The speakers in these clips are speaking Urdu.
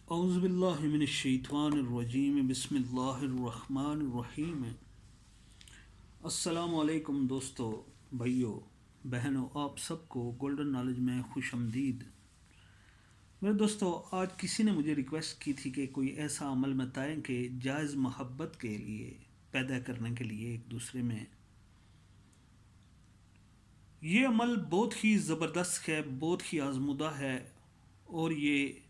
اعوذ باللہ من الشیطان الرجیم بسم اللہ الرحمن الرحیم۔ السلام علیکم دوستو، بھائیو، بہنوں، آپ سب کو گولڈن نالج میں خوش آمدید۔ میرے دوستو، آج کسی نے مجھے ریکویسٹ کی تھی کہ کوئی ایسا عمل بتائیں کہ جائز محبت کے لیے پیدا کرنے کے لیے ایک دوسرے میں۔ یہ عمل بہت ہی زبردست ہے، بہت ہی آزمودہ ہے، اور یہ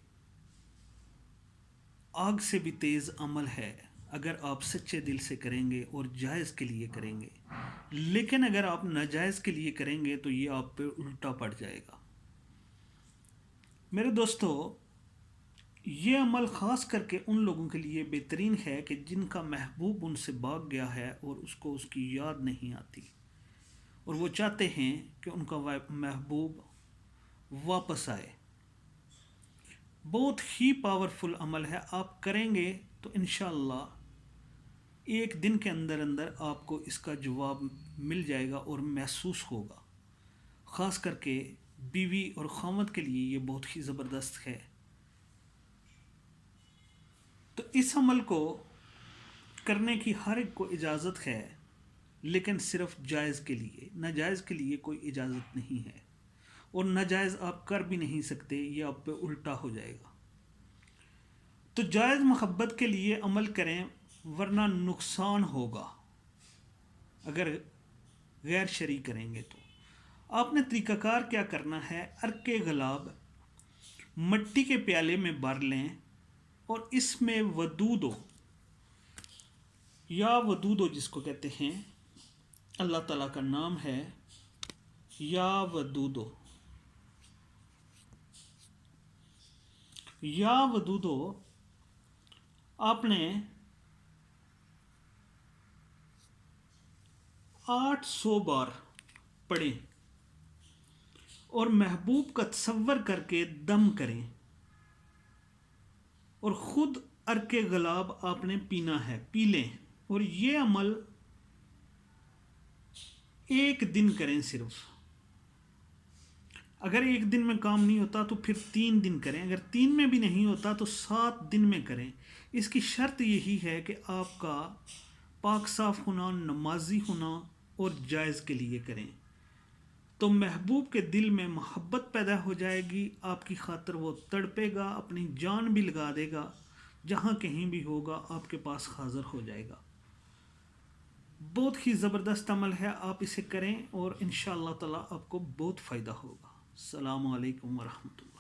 آگ سے بھی تیز عمل ہے اگر آپ سچے دل سے کریں گے اور جائز کے لیے کریں گے۔ لیکن اگر آپ ناجائز کے لیے کریں گے تو یہ آپ پہ الٹا پڑ جائے گا۔ میرے دوستو، یہ عمل خاص کر کے ان لوگوں کے لیے بہترین ہے کہ جن کا محبوب ان سے بھاگ گیا ہے اور اس کو اس کی یاد نہیں آتی، اور وہ چاہتے ہیں کہ ان کا محبوب واپس آئے۔ بہت ہی پاورفل عمل ہے، آپ کریں گے تو انشاءاللہ ایک دن کے اندر اندر آپ کو اس کا جواب مل جائے گا اور محسوس ہوگا۔ خاص کر کے بیوی اور خاوند کے لیے یہ بہت ہی زبردست ہے۔ تو اس عمل کو کرنے کی ہر ایک کو اجازت ہے، لیکن صرف جائز کے لیے، ناجائز کے لیے کوئی اجازت نہیں ہے، اور ناجائز آپ کر بھی نہیں سکتے، یہ آپ پہ الٹا ہو جائے گا۔ تو جائز محبت کے لیے عمل کریں، ورنہ نقصان ہوگا اگر غیر شرعی کریں گے۔ تو آپ نے طریقہ کار کیا کرنا ہے، عرق گلاب مٹی کے پیالے میں بھر لیں، اور اس میں ودودو یا ودودو جس کو کہتے ہیں، اللہ تعالیٰ کا نام ہے یا ودودو۔ یا ودودو آپ نے 800 بار پڑھیں اور محبوب کا تصور کر کے دم کریں، اور خود عرق گلاب آپ نے پینا ہے، پی لیں۔ اور یہ عمل ایک دن کریں صرف۔ اگر ایک دن میں کام نہیں ہوتا تو پھر 3 دن کریں، اگر 3 میں بھی نہیں ہوتا تو 7 دن میں کریں۔ اس کی شرط یہی ہے کہ آپ کا پاک صاف ہونا، نمازی ہونا، اور جائز کے لیے کریں، تو محبوب کے دل میں محبت پیدا ہو جائے گی، آپ کی خاطر وہ تڑپے گا، اپنی جان بھی لگا دے گا، جہاں کہیں بھی ہوگا آپ کے پاس حاضر ہو جائے گا۔ بہت ہی زبردست عمل ہے، آپ اسے کریں اور انشاءاللہ تعالی آپ کو بہت فائدہ ہوگا۔ السلام علیکم ورحمۃ اللہ۔